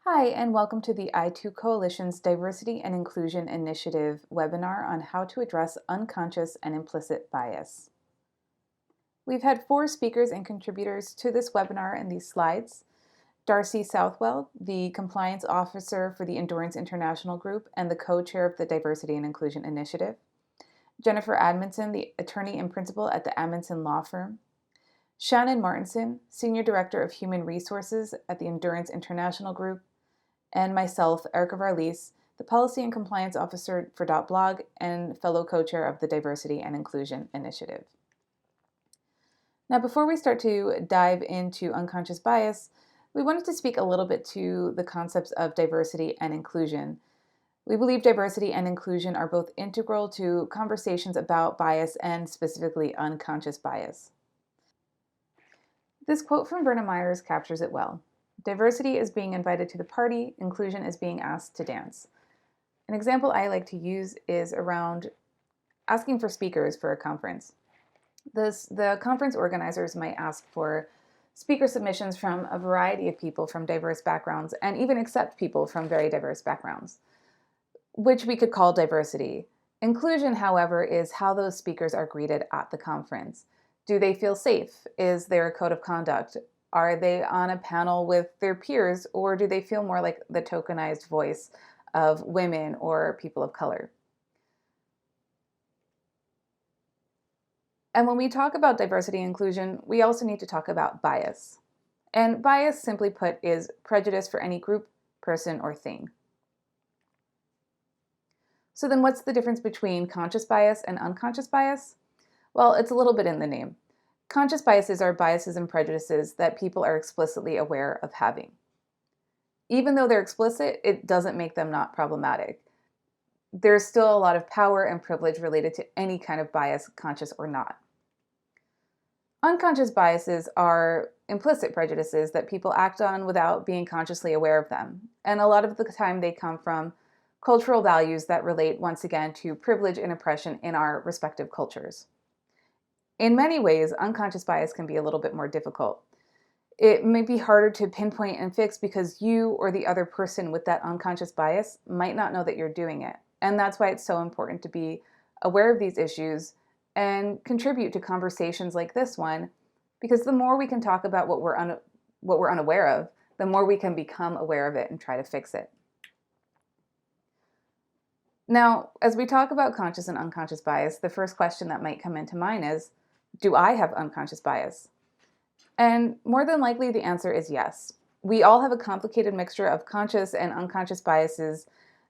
Hi, and welcome to the I2 Coalition's Diversity and Inclusion Initiative webinar on how to address unconscious and implicit bias. We've had 4 speakers and contributors to this webinar in these slides. Darcy Southwell, the Compliance Officer for the Endurance International Group and the co-chair of the Diversity and Inclusion Initiative. Jennifer Admonson, the Attorney and Principal at the Admonson Law Firm. Shannon Martinson, Senior Director of Human Resources at the Endurance International Group. And myself, Erica Varlis, the Policy and Compliance Officer for .blog and fellow co-chair of the Diversity and Inclusion Initiative. Now, before we start to dive into unconscious bias, we wanted to speak a little bit to the concepts of diversity and inclusion. We believe diversity and inclusion are both integral to conversations about bias and specifically unconscious bias. This quote from Verna Myers captures it well. Diversity is being invited to the party, inclusion is being asked to dance. An example I like to use is around asking for speakers for a conference. The conference organizers might ask for speaker submissions from a variety of people from diverse backgrounds and even accept people from very diverse backgrounds, which we could call diversity. Inclusion, however, is how those speakers are greeted at the conference. Do they feel safe? Is there a code of conduct? Are they on a panel with their peers, or do they feel more like the tokenized voice of women or people of color? And when we talk about diversity and inclusion, we also need to talk about bias. And bias, simply put, is prejudice for any group, person, or thing. So then what's the difference between conscious bias and unconscious bias? Well, it's a little bit in the name. Conscious biases are biases and prejudices that people are explicitly aware of having. Even though they're explicit, it doesn't make them not problematic. There's still a lot of power and privilege related to any kind of bias, conscious or not. Unconscious biases are implicit prejudices that people act on without being consciously aware of them. And a lot of the time they come from cultural values that relate, once again, to privilege and oppression in our respective cultures. In many ways, unconscious bias can be a little bit more difficult. It may be harder to pinpoint and fix because you or the other person with that unconscious bias might not know that you're doing it. And that's why it's so important to be aware of these issues and contribute to conversations like this one, because the more we can talk about what we're unaware of, the more we can become aware of it and try to fix it. Now, as we talk about conscious and unconscious bias, the first question that might come into mind is, do I have unconscious bias? And more than likely, the answer is yes. We all have a complicated mixture of conscious and unconscious biases,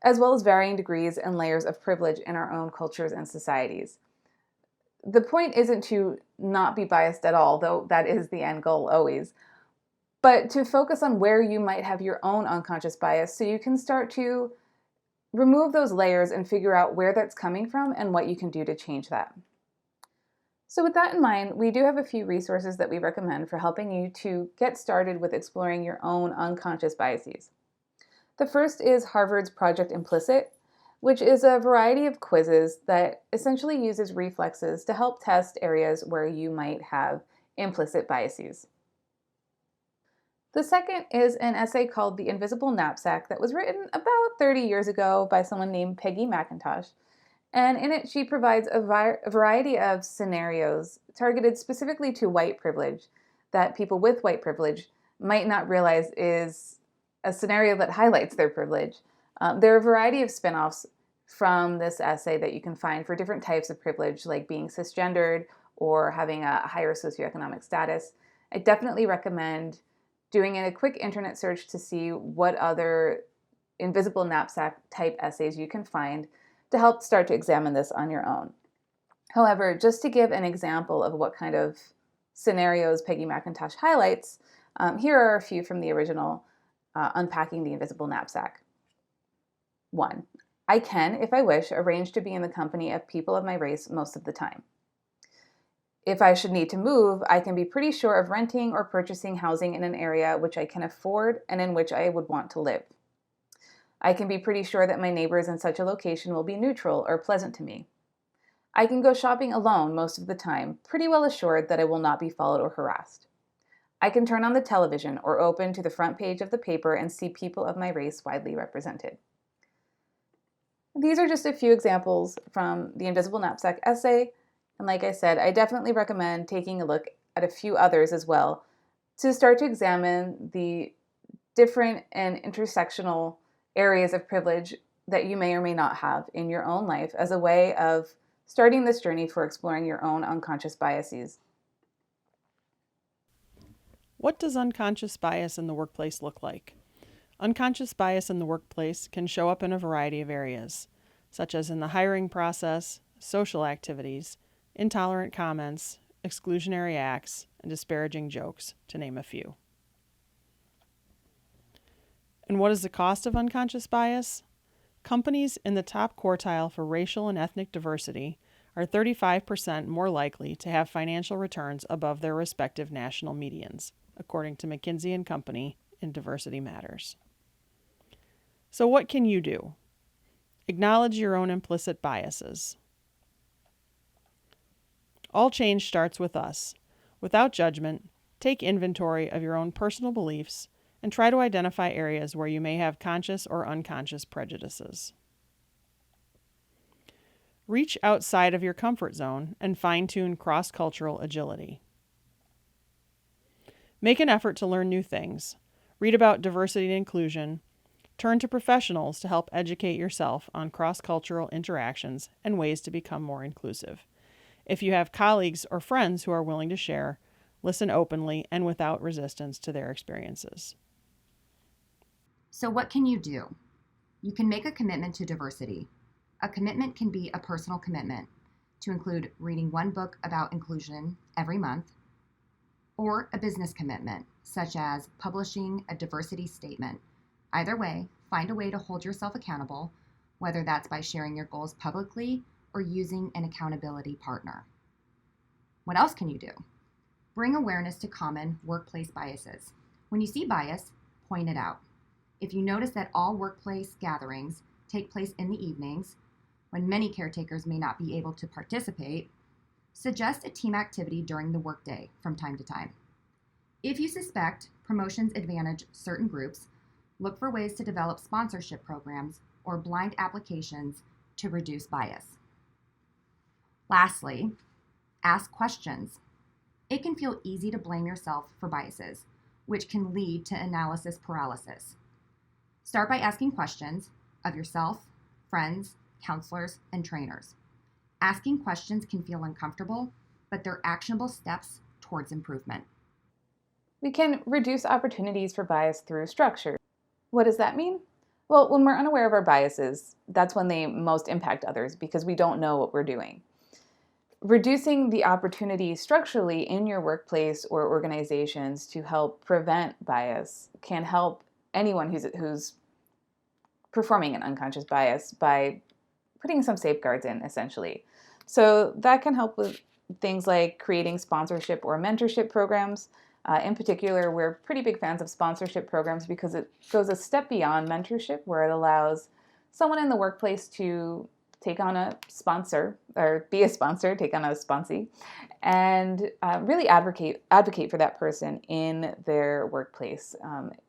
as well as varying degrees and layers of privilege in our own cultures and societies. The point isn't to not be biased at all, though that is the end goal always, but to focus on where you might have your own unconscious bias so you can start to remove those layers and figure out where that's coming from and what you can do to change that. So with that in mind, we do have a few resources that we recommend for helping you to get started with exploring your own unconscious biases. The first is Harvard's Project Implicit, which is a variety of quizzes that essentially uses reflexes to help test areas where you might have implicit biases. The second is an essay called The Invisible Knapsack that was written about 30 years ago by someone named Peggy McIntosh. And in it, she provides a variety of scenarios targeted specifically to white privilege that people with white privilege might not realize is a scenario that highlights their privilege. There are a variety of spin-offs from this essay that you can find for different types of privilege, like being cisgendered or having a higher socioeconomic status. I definitely recommend doing a quick internet search to see what other invisible knapsack type essays you can find to help start to examine this on your own. However, just to give an example of what kind of scenarios Peggy McIntosh highlights, here are a few from the original Unpacking the Invisible Knapsack. 1. I can, if I wish, arrange to be in the company of people of my race most of the time. If I should need to move, I can be pretty sure of renting or purchasing housing in an area which I can afford and in which I would want to live. I can be pretty sure that my neighbors in such a location will be neutral or pleasant to me. I can go shopping alone most of the time, pretty well assured that I will not be followed or harassed. I can turn on the television or open to the front page of the paper and see people of my race widely represented. These are just a few examples from the Invisible Knapsack essay, and like I said, I definitely recommend taking a look at a few others as well to start to examine the different and intersectional areas of privilege that you may or may not have in your own life as a way of starting this journey for exploring your own unconscious biases. What does unconscious bias in the workplace look like? Unconscious bias in the workplace can show up in a variety of areas, such as in the hiring process, social activities, intolerant comments, exclusionary acts, and disparaging jokes, to name a few. And what is the cost of unconscious bias? Companies in the top quartile for racial and ethnic diversity are 35% more likely to have financial returns above their respective national medians, according to McKinsey & Company in Diversity Matters. So what can you do? Acknowledge your own implicit biases. All change starts with us. Without judgment, take inventory of your own personal beliefs and try to identify areas where you may have conscious or unconscious prejudices. Reach outside of your comfort zone and fine-tune cross-cultural agility. Make an effort to learn new things. Read about diversity and inclusion. Turn to professionals to help educate yourself on cross-cultural interactions and ways to become more inclusive. If you have colleagues or friends who are willing to share, listen openly and without resistance to their experiences. So what can you do? You can make a commitment to diversity. A commitment can be a personal commitment to include reading one book about inclusion every month, or a business commitment, such as publishing a diversity statement. Either way, find a way to hold yourself accountable, whether that's by sharing your goals publicly or using an accountability partner. What else can you do? Bring awareness to common workplace biases. When you see bias, point it out. If you notice that all workplace gatherings take place in the evenings, when many caretakers may not be able to participate, suggest a team activity during the workday from time to time. If you suspect promotions advantage certain groups, look for ways to develop sponsorship programs or blind applications to reduce bias. Lastly, ask questions. It can feel easy to blame yourself for biases, which can lead to analysis paralysis. Start by asking questions of yourself, friends, counselors, and trainers. Asking questions can feel uncomfortable, but they're actionable steps towards improvement. We can reduce opportunities for bias through structure. What does that mean? Well, when we're unaware of our biases, that's when they most impact others because we don't know what we're doing. Reducing the opportunity structurally in your workplace or organizations to help prevent bias can help anyone who's performing an unconscious bias by putting some safeguards in, essentially. So that can help with things like creating sponsorship or mentorship programs. In particular, we're pretty big fans of sponsorship programs because it goes a step beyond mentorship, where it allows someone in the workplace to take on a sponsor or be a sponsor, take on a sponsee, and really advocate for that person in their workplace.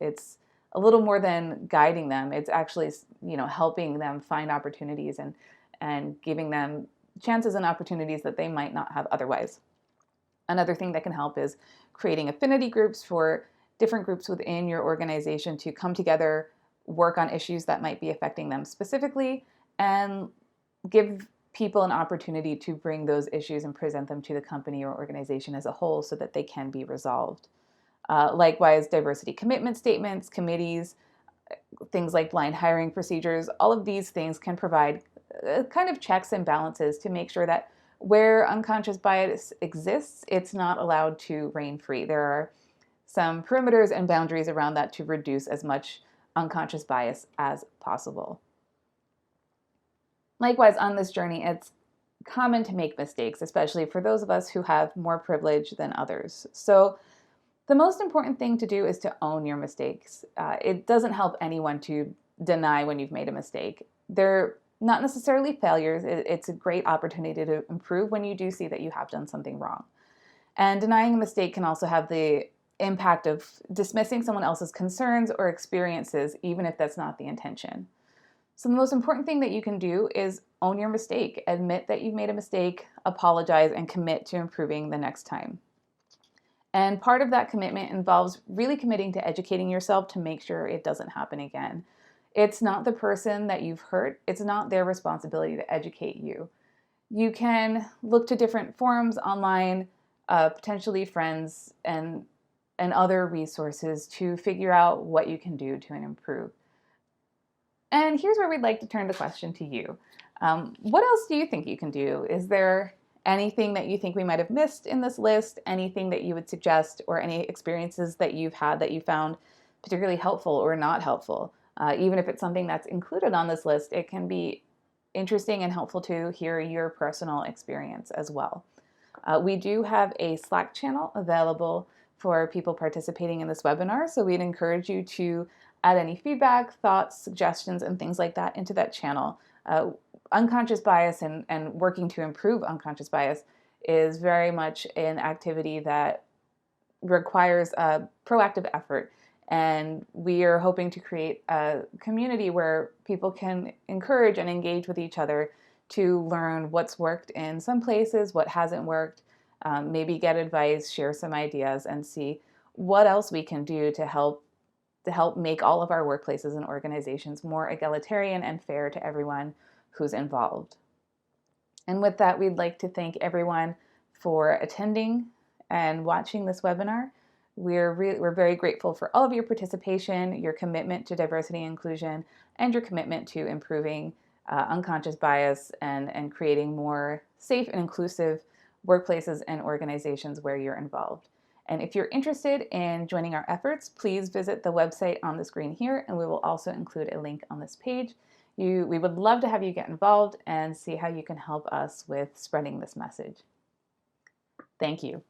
It's a little more than guiding them. It's actually, helping them find opportunities and giving them chances and opportunities that they might not have otherwise. Another thing that can help is creating affinity groups for different groups within your organization to come together, work on issues that might be affecting them specifically, and give people an opportunity to bring those issues and present them to the company or organization as a whole so that they can be resolved. Likewise, diversity commitment statements, committees, things like blind hiring procedures, all of these things can provide kind of checks and balances to make sure that where unconscious bias exists, it's not allowed to reign free. There are some perimeters and boundaries around that to reduce as much unconscious bias as possible. Likewise, on this journey, it's common to make mistakes, especially for those of us who have more privilege than others. So the most important thing to do is to own your mistakes. It doesn't help anyone to deny when you've made a mistake. They're not necessarily failures. It's a great opportunity to improve when you do see that you have done something wrong. And denying a mistake can also have the impact of dismissing someone else's concerns or experiences, even if that's not the intention. So the most important thing that you can do is own your mistake, admit that you've made a mistake, apologize, and commit to improving the next time. And part of that commitment involves really committing to educating yourself to make sure it doesn't happen again. It's not the person that you've hurt, it's not their responsibility to educate you. You can look to different forums online, potentially friends and other resources to figure out what you can do to improve. And here's where we'd like to turn the question to you. What else do you think you can do? Is there anything that you think we might have missed in this list? Anything that you would suggest, or any experiences that you've had that you found particularly helpful or not helpful? Even if it's something that's included on this list, it can be interesting and helpful to hear your personal experience as well. We do have a Slack channel available for people participating in this webinar, so we'd encourage you to add any feedback, thoughts, suggestions, and things like that into that channel. Unconscious bias and working to improve unconscious bias is very much an activity that requires a proactive effort. And we are hoping to create a community where people can encourage and engage with each other to learn what's worked in some places, what hasn't worked, maybe get advice, share some ideas, and see what else we can do to help make all of our workplaces and organizations more egalitarian and fair to everyone who's involved. And with that, we'd like to thank everyone for attending and watching this webinar. We're very grateful for all of your participation, your commitment to diversity and inclusion, and your commitment to improving unconscious bias and creating more safe and inclusive workplaces and organizations where you're involved. And if you're interested in joining our efforts, please visit the website on the screen here, and we will also include a link on this page. We would love to have you get involved and see how you can help us with spreading this message. Thank you.